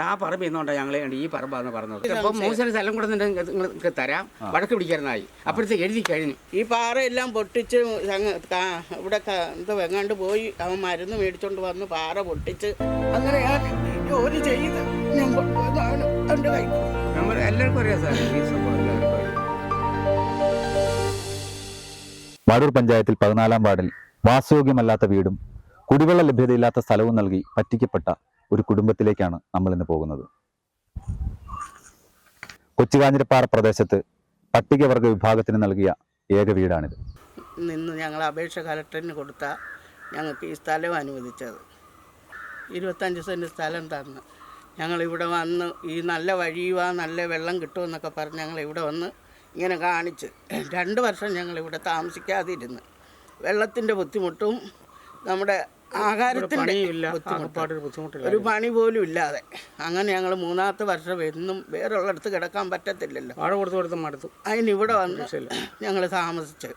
ആ പറമ്പ് ഇന്നുകൊണ്ടാണ് ഞങ്ങൾ ഈ പറമ്പാന്ന് പറഞ്ഞത്. ഇപ്പം 3 സെന്റ് സ്ഥലം കൂടെ നിങ്ങൾക്ക് തരാം, വഴക്ക് പിടിക്കാനായി. അപ്പോഴത്തേക്ക് എഴുതി കഴിഞ്ഞു. ഈ പാറയെല്ലാം പൊട്ടിച്ച് ഇവിടെ എന്താ വെങ്ങാണ്ട് പോയി അവൻ മരുന്ന് മേടിച്ചോണ്ട് വന്ന് പാറ പൊട്ടിച്ച് അങ്ങനെ ഞാൻ ജോലി ചെയ്ത് ഞാൻ കൊണ്ടുപോയതാണ് എൻ്റെ കൈ. നമ്മൾ എല്ലാവർക്കും അറിയാം സാർ ഈ സംഭവം എല്ലാവർക്കും അറിയാം. വാടൂർ പഞ്ചായത്തിൽ 14-ാം വാർഡിൽ വാസയോഗ്യമല്ലാത്ത വീടും കുടിവെള്ള ലഭ്യതയില്ലാത്ത സ്ഥലവും നൽകി പറ്റിക്കപ്പെട്ട ഒരു കുടുംബത്തിലേക്കാണ് നമ്മൾ ഇന്ന് പോകുന്നത്. കൊച്ചുകാഞ്ഞിരപ്പാറ പ്രദേശത്ത് പട്ടികവർഗ വിഭാഗത്തിന് നൽകിയ ഏക വീടാണിത്. നിന്ന് ഞങ്ങൾ അപേക്ഷ കലക്ടറിന് കൊടുത്താൽ ഞങ്ങൾക്ക് ഈ സ്ഥലം അനുവദിച്ചത്. 25 സെൻറ്റ് സ്ഥലം തന്ന് ഞങ്ങളിവിടെ വന്ന് ഈ നല്ല വഴിയുവാ നല്ല വെള്ളം കിട്ടുമെന്നൊക്കെ പറഞ്ഞ് ഞങ്ങളിവിടെ വന്ന് ഇങ്ങനെ കാണിച്ച് 2 വർഷം ഞങ്ങളിവിടെ താമസിക്കാതിരുന്ന് വെള്ളത്തിൻ്റെ ബുദ്ധിമുട്ടും നമ്മുടെ ആഹാരത്തിൻ്റെ ബുദ്ധിമുട്ട് ഒരു പണി പോലും ഇല്ലാതെ അങ്ങനെ ഞങ്ങൾ 3-ാമത്തെ വർഷം എന്നും വേറെയുള്ളിടത്ത് കിടക്കാൻ പറ്റത്തില്ലല്ലോ, അതിനിവിടെ വന്ന് ഞങ്ങൾ താമസിച്ച്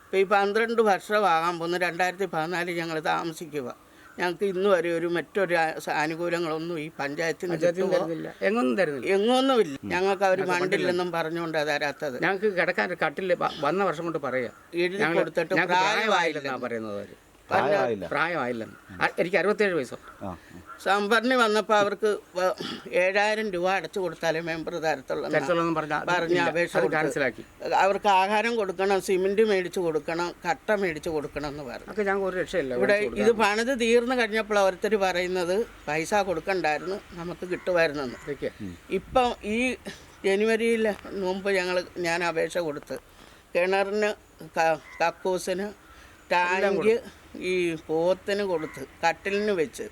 ഇപ്പോൾ ഈ 12 വർഷമാകാൻ പോകുന്നു. 2014 ഞങ്ങൾ താമസിക്കുക. ഞങ്ങൾക്ക് ഇന്ന് വരെ മറ്റൊരു ആനുകൂല്യങ്ങളൊന്നും ഈ പഞ്ചായത്തിന് എങ്ങൊന്നുമില്ല. ഞങ്ങൾക്ക് അവർ മണ്ടില്ലെന്നും പറഞ്ഞുകൊണ്ട് തരാത്തത്. ഞങ്ങൾക്ക് കിടക്കാൻ കട്ടിൽ വന്ന വർഷം കൊണ്ട് പറയാം എഴുതി കൊടുത്തിട്ട് പ്രായമായില്ല പറയുന്നത്. പ്രായമായില്ലെന്ന്. എനിക്ക് 67 വയസ്സുണ്ട്. സംഭരണി വന്നപ്പോൾ അവർക്ക് 7000 രൂപ അടച്ചു കൊടുത്താലേ മെമ്പർ തരത്തുള്ളൂ പറഞ്ഞ അപേക്ഷ ക്യാൻസലാക്കി. അവർക്ക് ആഹാരം കൊടുക്കണം, സിമെന്റ് മേടിച്ചു കൊടുക്കണം, കട്ട മേടിച്ചു കൊടുക്കണം എന്ന് പറഞ്ഞു. ഞങ്ങൾക്ക് ഒരു രക്ഷയില്ല. ഇവിടെ ഇത് പണിത് തീർന്നു കഴിഞ്ഞപ്പോൾ ഓരോരുത്തർ പറയുന്നത് പൈസ കൊടുക്കണ്ടായിരുന്നു, നമുക്ക് കിട്ടുമായിരുന്നെന്ന്. ഇപ്പം ഈ ജനുവരിയിൽ മുമ്പ് ഞാൻ അപേക്ഷ കൊടുത്ത് കിണറിന്, കക്കൂസിന്, ടാങ്ക്, ഈ പോത്തിന് കൊടുത്ത്, കട്ടിലിന് വെച്ച്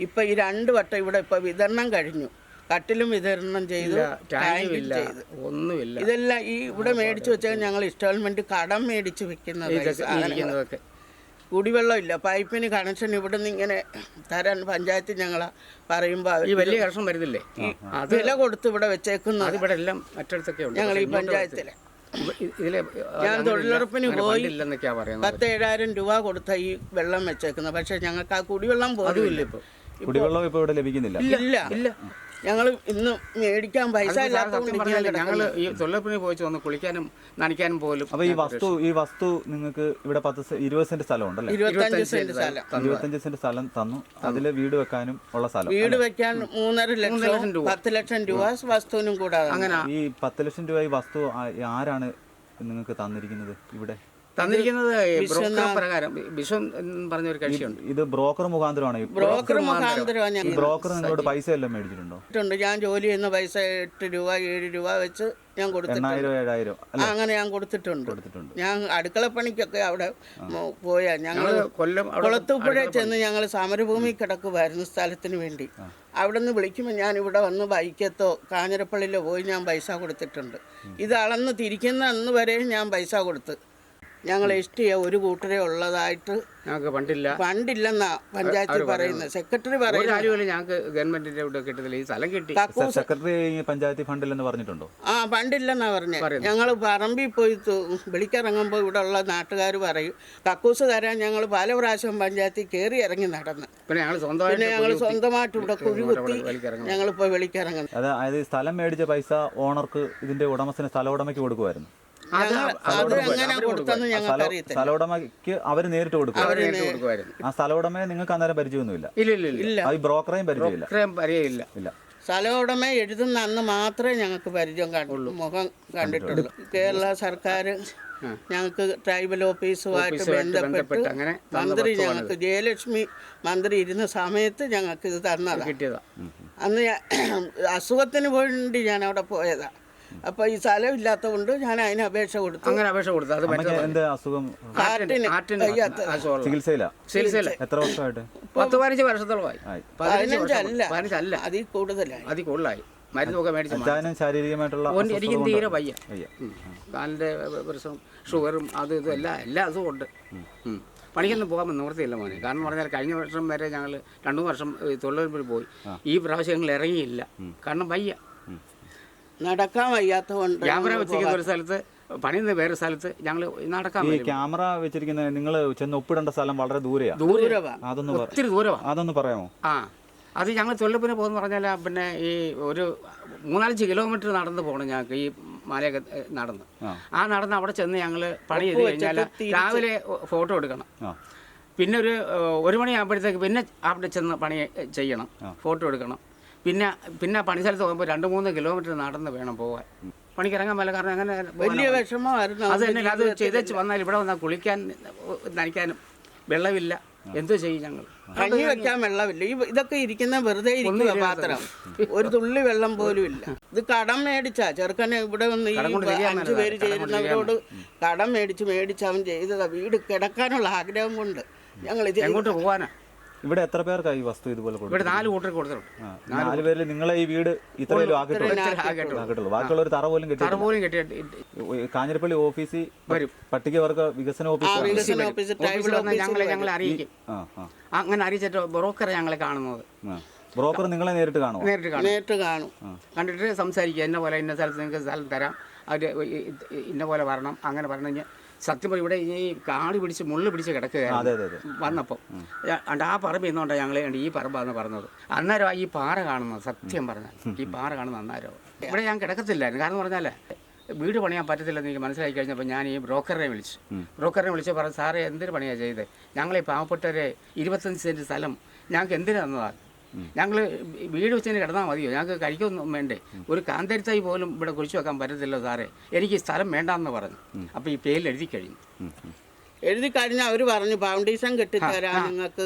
ഇപ്പം ഈ 2 വട്ടം ഇവിടെ ഇപ്പോൾ വിതരണം കഴിഞ്ഞു. കട്ടിലും വിതരണം ചെയ്തു, ടാങ്കും ചെയ്തു, ഒന്നുമില്ല. ഇതെല്ലാം ഈ ഇവിടെ മേടിച്ച് വെച്ചാൽ ഞങ്ങൾ ഇൻസ്റ്റാൾമെൻറ്റ് കടം മേടിച്ച് വെക്കുന്നത്. കുടിവെള്ളം ഇല്ല, പൈപ്പിന് കണക്ഷൻ ഇവിടെ നിന്ന് ഇങ്ങനെ തരാൻ പഞ്ചായത്ത് ഞങ്ങൾ പറയുമ്പോൾ ഈ വലിയ കർഷം വരുന്നില്ലേ, വില കൊടുത്ത് ഇവിടെ വെച്ചേക്കുന്നത് ഞങ്ങൾ ഈ പഞ്ചായത്തിലെ. ഞാൻ തൊഴിലുറപ്പിന് പോയി 10,000 രൂപ കൊടുത്ത ഈ വെള്ളം വെച്ചേക്കുന്നത്. പക്ഷെ ഞങ്ങൾക്ക് ആ കുടിവെള്ളം പോലും ഇല്ല. കുടിവെള്ളം ഇപ്പോൾ ഇവിടെ ലഭിക്കുന്നില്ല. ഇല്ല, ഞങ്ങൾ ഇന്ന് മേടിക്കാൻ പൈസ ഇല്ലാത്തതുകൊണ്ട് ഞങ്ങൾ ഈ തൊഴിലുറപ്പിന് പോയി വന്ന് കുളിക്കാനും നനയ്ക്കാനും പോലും. അപ്പോൾ ഈ വസ്തു നിങ്ങൾക്ക് ഇവിടെ 20 സെന്റ് സ്ഥലം ഉണ്ടല്ലേ? 25 സെന്റ് സ്ഥലം. 25 സെന്റ് സ്ഥലം തന്നു. അതിൽ വീട് വെക്കാനും ഉള്ള സ്ഥലം. വീട് വെക്കാൻ 3.5 ലക്ഷം, 10 ലക്ഷം രൂപ വസ്തുവിനും കൂടാതെ. അങ്ങനെ ഈ 10 ലക്ഷം രൂപ ഈ വസ്തു ആരാണ് നിങ്ങൾക്ക് തന്നിരിക്കുന്നത്? ഇവിടെ തന്നിരിക്കുന്നത് ബ്രോക്കർ പ്രകാരം ബിഷോൻ പറഞ്ഞൊരു കക്ഷിയുണ്ട്. ഇത് ബ്രോക്കർ മുഖാന്തരമാണ്. ബ്രോക്കർ മുഖാന്തരമാണ്. ബ്രോക്കർ നിങ്ങളോട് പൈസ എല്ലാം മേടിച്ചിട്ടുണ്ടോ? ഞാൻ ജോലി ചെയ്യുന്ന പൈസ 8 രൂപ 7 രൂപ വെച്ച് ഞാൻ കൊടുത്തിട്ടുണ്ട്. 8,000 അങ്ങനെ ഞാൻ കൊടുത്തിട്ടുണ്ട്. ഞാൻ അടുക്കളപ്പണിക്കൊക്കെ അവിടെ പോയാ ഞങ്ങൾ കുളത്തുപുഴ ചെന്ന് ഞങ്ങൾ സമരഭൂമി കിടക്കുമായിരുന്നു സ്ഥലത്തിന് വേണ്ടി. അവിടെ നിന്ന് വിളിക്കുമ്പോൾ ഞാൻ ഇവിടെ വന്ന് ബൈക്കത്തോ കാഞ്ഞിരപ്പള്ളിയിലോ പോയി ഞാൻ പൈസ കൊടുത്തിട്ടുണ്ട്. ഇത് അളന്ന് തിരിക്കുന്ന അന്ന് വരെ ഞാൻ പൈസ കൊടുത്ത്. ഞങ്ങൾ എസ്റ്റിയ ഒരു കൂട്ടരെ ഉള്ളതായിട്ട് ഞങ്ങൾക്ക് ഫണ്ടില്ലെന്നാ പഞ്ചായത്തിൽ പറയുന്നത്. സെക്രട്ടറി പറയുന്നത് ഞങ്ങൾക്ക് ഗവൺമെന്റിന്റെ ഇവിടെ കിട്ടത്തില്ല, ഈ സ്ഥലം കിട്ടി. സെക്രട്ടറി പഞ്ചായത്തിൽ ഫണ്ടില്ലെന്ന് പറഞ്ഞിട്ടുണ്ടോ? ഫണ്ടില്ലെന്നാ പറഞ്ഞത്. ഞങ്ങൾ പറമ്പിൽ പോയി വിളിക്കിറങ്ങുമ്പോൾ ഇവിടെ ഉള്ള നാട്ടുകാർ പറയും കക്കൂസ് തരാൻ ഞങ്ങൾ പല പ്രാവശ്യം പഞ്ചായത്തിൽ കയറി ഇറങ്ങി നടന്ന്. പിന്നെ ഞങ്ങൾ സ്വന്തമായിട്ട് ഇവിടെ കുഴികുത്തി ഞങ്ങളിപ്പോൾ വിളിക്കിറങ്ങുന്നത്. അതായത് സ്ഥലം മേടിച്ച പൈസ ഓണർക്ക്, ഇതിന്റെ ഉടമസ്ഥന് സ്ഥല ഉടമയ്ക്ക് കൊടുക്കുമായിരുന്നു. സ്ഥല ഉടമയ്ക്ക് അവര് നേരിട്ട് കൊടുക്കുമായിരുന്നു. ആ സ്ഥല ഉടമയെ നിങ്ങൾക്ക് അന്നേരം പരിചയമൊന്നുമില്ല? ഇല്ല. ഈ ബ്രോക്കറേയും പരിചയമില്ല. സ്ഥല ഉടമ എഴുതുന്ന അന്ന് മാത്രമേ ഞങ്ങൾക്ക് പരിചയം മുഖം കണ്ടിട്ടുള്ളൂ. കേരള സർക്കാർ ഞങ്ങൾക്ക് ട്രൈബൽ ഓഫീസുമായിട്ട് ബന്ധപ്പെട്ട് മന്ത്രി ഞങ്ങൾക്ക് ജയലക്ഷ്മി മന്ത്രി ഇരുന്ന സമയത്ത് ഞങ്ങൾക്ക് ഇത് തന്നതാണ്. അന്ന് അസുഖത്തിന് വേണ്ടി ഞാൻ അവിടെ പോയതാണ്. അപ്പോൾ ഈ സ്ഥലം ഇല്ലാത്തതുകൊണ്ട് ഞാൻ അതിന് അപേക്ഷ കൊടുത്തു. എത്ര വർഷമായിട്ട്? 10-15 വർഷത്തോളമായി. 15 അതിൽ കൂടുതലായി. മരുന്നൊക്കെ മേടിച്ചു. ശാരീരികമായിട്ടുള്ള എനിക്ക് തീരെ വയ്യ. കാലിൻ്റെ പ്രശ്നം, ഷുഗറും അത് ഇതും എല്ലാ അസുഖം ഉണ്ട്. പണിക്കൊന്നും പോകാൻ നിവൃത്തിയില്ല മോനെ. കാരണം പറഞ്ഞാൽ കഴിഞ്ഞ വർഷം വരെ ഞങ്ങൾ 2 വർഷം തൊഴിലുറപ്പിൽ പോയി. ഈ പ്രാവശ്യം ഞങ്ങൾ ഇറങ്ങിയില്ല, കാരണം വയ്യ, നടക്കാൻ വയ്യാത്തതുകൊണ്ട്. ക്യാമറ വെച്ചിരിക്കുന്ന ഒരു സ്ഥലത്ത്, പണി വേറെ സ്ഥലത്ത് ഞങ്ങൾ നടക്കാൻ. ഈ ക്യാമറ വെച്ചിരിക്കുന്നത് നിങ്ങൾ ചെന്ന് ഒപ്പിടേണ്ട സ്ഥലം വളരെ ദൂരെയാണ്. ഒത്തിരി ദൂരമാണ്. അതൊന്ന് പറയാമോ? അത് ഞങ്ങൾ തൊഴിലുറപ്പിന് പോകുമെന്ന് പറഞ്ഞാൽ പിന്നെ ഈ ഒരു 3-4 കിലോമീറ്റർ നടന്ന് പോകണം ഞങ്ങൾക്ക് ഈ മലയൊക്കെ നടന്ന്. ആ നടന്ന് അവിടെ ചെന്ന് ഞങ്ങൾ പണി ചെയ്ത് കഴിഞ്ഞാൽ രാവിലെ ഫോട്ടോ എടുക്കണം. പിന്നെ ഒരു 1 മണിയാകുമ്പോഴത്തേക്ക് പിന്നെ അവിടെ ചെന്ന് പണി ചെയ്യണം, ഫോട്ടോ എടുക്കണം. പിന്നെ പണി സ്ഥലത്ത് പോകുമ്പോൾ 2-3 കിലോമീറ്റർ നടന്ന് വേണം പോകാൻ. പണിക്കിറങ്ങാൻ മേല. കാരണം അങ്ങനെ വലിയ വിഷമമായിരുന്നു. അത് തന്നെ. അത് ചെയ്തേച്ച് വന്നാൽ ഇവിടെ വന്നാൽ കുളിക്കാൻ നനയ്ക്കാനും വെള്ളമില്ല. എന്തോ ചെയ്യും ഞങ്ങൾ? കഞ്ഞി വെക്കാൻ വെള്ളമില്ല. ഇതൊക്കെ ഇരിക്കുന്ന വെറുതെ ഇരിക്കുക പാത്രം, ഒരു തുള്ളി വെള്ളം പോലും ഇല്ല. ഇത് കടം മേടിച്ചാ ചെറുക്കനെ ഇവിടെ വന്ന് ഈ 5 പേര് ചേരുന്നവരോട് കടം മേടിച്ച് അവൻ ചെയ്തതാ. വീട് കിടക്കാനുള്ള ആഗ്രഹം കൊണ്ട് ഞങ്ങൾ ഇത് എങ്ങോട്ട് പോകാനാ? ഇവിടെ എത്ര പേർക്ക് ഈ വസ്തു ഇതുപോലെ ഇവിടെ 4 കൂട്ടർ കൊടുത്തിട്ടുണ്ട്. 4 പേരിൽ നിങ്ങളെ ഈ വീട് ഇത്രയും ആക്കിയിട്ടുള്ളൂ. ബാക്കിയുള്ള ഒരു തറ പോലും കെട്ടിയിട്ട് കാഞ്ഞിരപ്പള്ളി ഓഫീസിൽ വരും. പട്ടികവർഗ വികസന ഓഫീസ് ഞങ്ങളെ അറിയിക്കും. അങ്ങനെ അറിയിച്ചിട്ട് ബ്രോക്കറെ ഞങ്ങളെ കാണുന്നത്. ബ്രോക്കർ നിങ്ങളെ നേരിട്ട് കാണും. നേരിട്ട് കാണും. കണ്ടിട്ട് സംസാരിക്കുക. ഇന്ന പോലെ ഇന്ന സ്ഥലത്ത് നിങ്ങൾക്ക് സ്ഥലം തരാം, അവർ ഇന്ന പോലെ വരണം. അങ്ങനെ പറഞ്ഞു കഴിഞ്ഞാൽ സത്യം പറയും ഇവിടെ ഈ കാട് പിടിച്ച് മുള്ളു പിടിച്ച് കിടക്കുകയായിരുന്നു വന്നപ്പോൾ. ആ പറമ്പ് ഇന്നുകൊണ്ടാണ് ഞങ്ങൾ ഈ പറമ്പാന്ന് പറഞ്ഞത്. അന്നേരം ഈ പാറ കാണുന്നത്, സത്യം പറഞ്ഞാൽ ഈ പാറ കാണുന്ന അന്നേരം ഇവിടെ ഞാൻ കിടക്കത്തില്ലായിരുന്നു. കാരണം പറഞ്ഞാൽ വീട് പണിയാൻ പറ്റത്തില്ലെന്ന് എനിക്ക് മനസ്സിലാക്കി കഴിഞ്ഞപ്പോൾ ഞാൻ ഈ ബ്രോക്കറിനെ വിളിച്ച് പറഞ്ഞു, സാറേ എന്തൊരു പണിയാണ് ചെയ്തത്? ഞങ്ങളെ പാവപ്പെട്ടവരെ 25 സെൻറ്റ് സ്ഥലം ഞങ്ങൾക്ക് എന്തിനു തന്നതാണ്? ഞങ്ങൾ വീട് വെച്ചതിന് കിടന്നാൽ മതിയോ? ഞങ്ങൾക്ക് കഴിക്കൊന്നും വേണ്ടേ? ഒരു കാന്താരിത്തായി പോലും ഇവിടെ കുഴിച്ചു വെക്കാൻ പറ്റത്തില്ല സാറേ, എനിക്ക് സ്ഥലം വേണ്ടാന്ന് പറഞ്ഞു. അപ്പോൾ ഈ പേരിൽ എഴുതി കഴിഞ്ഞു. എഴുതി കഴിഞ്ഞാൽ അവർ പറഞ്ഞു ഫൗണ്ടേഷൻ കെട്ടിത്തരാം നിങ്ങൾക്ക്,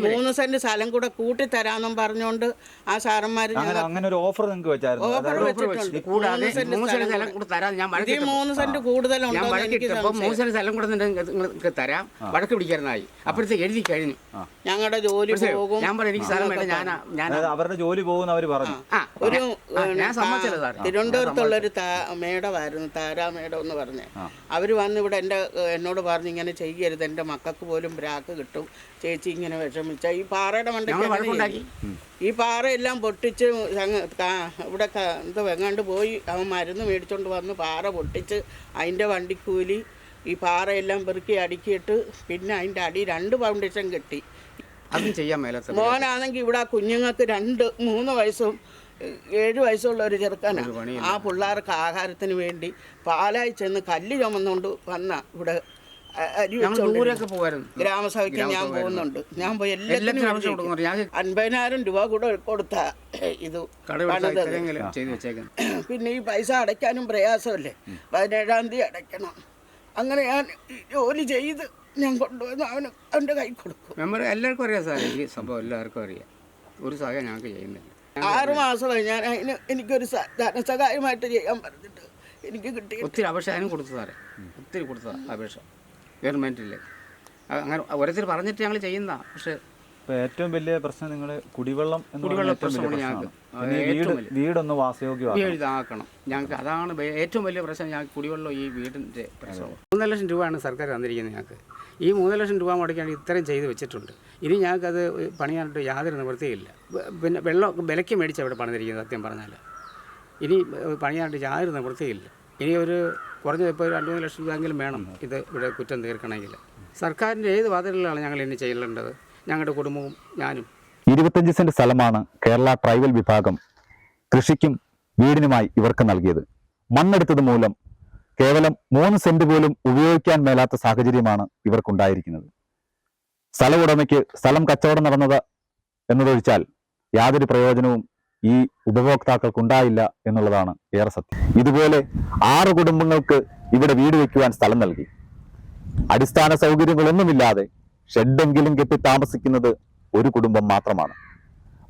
3 സെന്റ് സ്ഥലം കൂടെ കൂട്ടിത്തരാന്നും പറഞ്ഞുകൊണ്ട് ആ സാറന്മാർ അങ്ങനെ ഒരു ഓഫർ നിങ്ങൾക്ക് വെച്ചായിരുന്നു. ഓഫർ വെച്ചിട്ടുണ്ട്. 3 സെന്റ് കൂടുതലുണ്ടോ? 3 സെന്റ് സ്ഥലം കൂടെ നിങ്ങൾക്ക് തരാം, വഴക്ക് പിടിക്കാനായി. അപ്പോഴത്തേക്ക് എഴുതി കഴിഞ്ഞു. ഞങ്ങളുടെ ജോലി പോകും. ഞാൻ പറഞ്ഞു എനിക്ക് സ്ഥലം വേണ്ട, ഞാൻ അവരുടെ ജോലി പോകുന്ന അവർ പറഞ്ഞു. ഒരു ഞാൻ സമ്മതിച്ചല്ലോ സാർ. തിരുവനന്തപുരത്തുള്ളൊരു മേഡമായിരുന്നു, താരാ മേഡം എന്ന് പറഞ്ഞ്. അവർ വന്ന് ഇവിടെ എന്നോട് പറഞ്ഞു ഇങ്ങനെ ചെയ്യരുത്, എൻ്റെ മക്കൾക്ക് പോലും ബ്രാക്ക് കിട്ടും, ചേച്ചി ഇങ്ങനെ വിഷമിച്ച ഈ പാറയുടെ മണ്ടയ്ക്ക് ഈ പാറയെല്ലാം പൊട്ടിച്ച് ഇവിടെ എന്ത് വെങ്ങാണ്ട് പോയി അവൻ മരുന്ന് മേടിച്ചോണ്ട് വന്ന് പാറ പൊട്ടിച്ച് അതിൻ്റെ വണ്ടിക്കൂലി ഈ പാറയെല്ലാം പെറുക്കി അടുക്കിയിട്ട് പിന്നെ അതിൻ്റെ അടി 2 ഫൗണ്ടേഷൻ കെട്ടി. അതും ചെയ്യാൻ മേലാത്ത മോനാണെങ്കിൽ ഇവിടെ കുഞ്ഞുങ്ങൾക്ക് 2-3 വയസ്സും 7 വയസ്സുള്ള ഒരു ചെറുക്കനാണ്. ആ പിള്ളേർക്ക് ആഹാരത്തിന് വേണ്ടി പാലായി ചെന്ന് കല്ല് ചുമന്നുകൊണ്ട് വന്ന ഇവിടെ ഗ്രാമസഭയ്ക്ക് ഞാൻ പോകുന്നുണ്ട്. ഞാൻ പോയി എല്ലാത്തിനും 50,000 രൂപ കൂടെ കൊടുത്ത ഇത് പിന്നെ ഈ പൈസ അടയ്ക്കാനും പ്രയാസമല്ലേ, 17-ാം തീയതി അടയ്ക്കണം. അങ്ങനെ ഞാൻ ജോലി ചെയ്ത് ഞാൻ കൊണ്ടുവന്ന് അവൻ്റെ കൈ കൊടുക്കും. എല്ലാവർക്കും അറിയാം സാറേ, ഈ സംഭവം എല്ലാവർക്കും അറിയാം. ഒരു സഹായം ഞങ്ങൾക്ക് ചെയ്യുന്നില്ല. 6 മാസമായി ഞാൻ എനിക്കൊരു ധനസഹായമായിട്ട് ചെയ്യാൻ പറഞ്ഞിട്ട് എനിക്ക് കിട്ടി. ഒത്തിരി അപേക്ഷ അതിനും കൊടുത്തു സാറേ, ഒത്തിരി കൊടുത്തതാ അപേക്ഷ ഗവൺമെൻറ്റിൽ. അങ്ങനെ ഓരോരുത്തർ പറഞ്ഞിട്ട് ഞങ്ങൾ ചെയ്യുന്ന. പക്ഷേ ഏറ്റവും വലിയ പ്രശ്നം നിങ്ങളെ കുടിവെള്ളം പ്രശ്നമാണ് ഞങ്ങൾക്ക്. വീടൊന്ന് വാസയോഗ്യമാക്കണം ഞങ്ങൾക്ക്. അതാണ് ഏറ്റവും വലിയ പ്രശ്നം ഞങ്ങൾക്ക്, കുടിവെള്ളം. ഈ വീടിൻ്റെ പ്രശ്നം 3 ലക്ഷം രൂപയാണ് സർക്കാർ തന്നിരിക്കുന്നത് ഞങ്ങൾക്ക്. ഈ 3 ലക്ഷം രൂപ മുടക്കിയാണ് ഇത്രയും ചെയ്ത് വെച്ചിട്ടുണ്ട്. ഇനി ഞങ്ങൾക്കത് പണിയാനായിട്ട് യാതൊരു നിവൃത്തിയില്ല. പിന്നെ വിലയ്ക്ക് മേടിച്ച് അവിടെ പണിതിരിക്കുന്നത് സത്യം പറഞ്ഞാൽ. ഇനി പണിയാനായിട്ട് യാതൊരു നിവൃത്തിയില്ല. ഇനി ഒരു കുറഞ്ഞത് ഇപ്പോൾ 2-3 ലക്ഷം രൂപയെങ്കിലും വേണം ഇത് ഇവിടെ കുറ്റം തീർക്കണമെങ്കിൽ. സർക്കാരിൻ്റെ ഏത് വാതിലുകളാണ് ഞങ്ങൾ ഇനി ചെയ്യേണ്ടത്? ഞങ്ങളുടെ കുടുംബവും ഞാനും. 25 സെന്റ് സ്ഥലമാണ് കേരള ട്രൈബൽ വിഭാഗം കൃഷിക്കും വീടിനുമായി ഇവർക്ക് നൽകിയത്. മണ്ണെടുത്തത് മൂലം കേവലം 3 സെന്റ് പോലും ഉപയോഗിക്കാൻ മേലാത്ത സാഹചര്യമാണ് ഇവർക്കുണ്ടായിരിക്കുന്നത്. സ്ഥല ഉടമയ്ക്ക് സ്ഥലം കച്ചവടം നടന്നത് എന്നതൊഴിച്ചാൽ യാതൊരു പ്രയോജനവും ഈ ഉപഭോക്താക്കൾക്കുണ്ടായില്ല എന്നുള്ളതാണ് ഏറെ സത്യം. ഇതുപോലെ 6 കുടുംബങ്ങൾക്ക് ഇവിടെ വീട് വയ്ക്കുവാൻ സ്ഥലം നൽകി. അടിസ്ഥാന സൗകര്യങ്ങളൊന്നുമില്ലാതെ ഷെഡെങ്കിലും കെട്ടി താമസിക്കുന്നത് ഒരു കുടുംബം മാത്രമാണ്.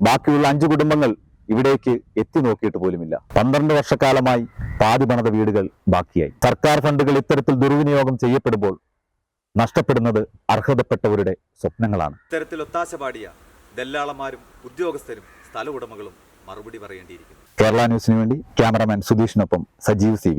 ബാക്കിയുള്ള 5 കുടുംബങ്ങൾ ഇവിടേക്ക് എത്തി നോക്കിയിട്ട് പോലുമില്ല. 12 വർഷക്കാലമായി പാതി പണിത വീടുകൾ ബാക്കിയായി. സർക്കാർ ഫണ്ടുകൾ ഇത്തരത്തിൽ ദുർവിനിയോഗം ചെയ്യപ്പെടുമ്പോൾ നഷ്ടപ്പെടുന്നത് അർഹതപ്പെട്ടവരുടെ സ്വപ്നങ്ങളാണ്. ഇത്തരത്തിൽ ഒത്താശ പാടിയ ദല്ലാളന്മാരും ഉദ്യോഗസ്ഥരും സ്ഥല ഉടമകളും മറുപടി പറയേണ്ടിയിരിക്കുന്നു. കേരള ന്യൂസിനു വേണ്ടി ക്യാമറാമാൻ സുധീഷിനൊപ്പം സജീവ് CV.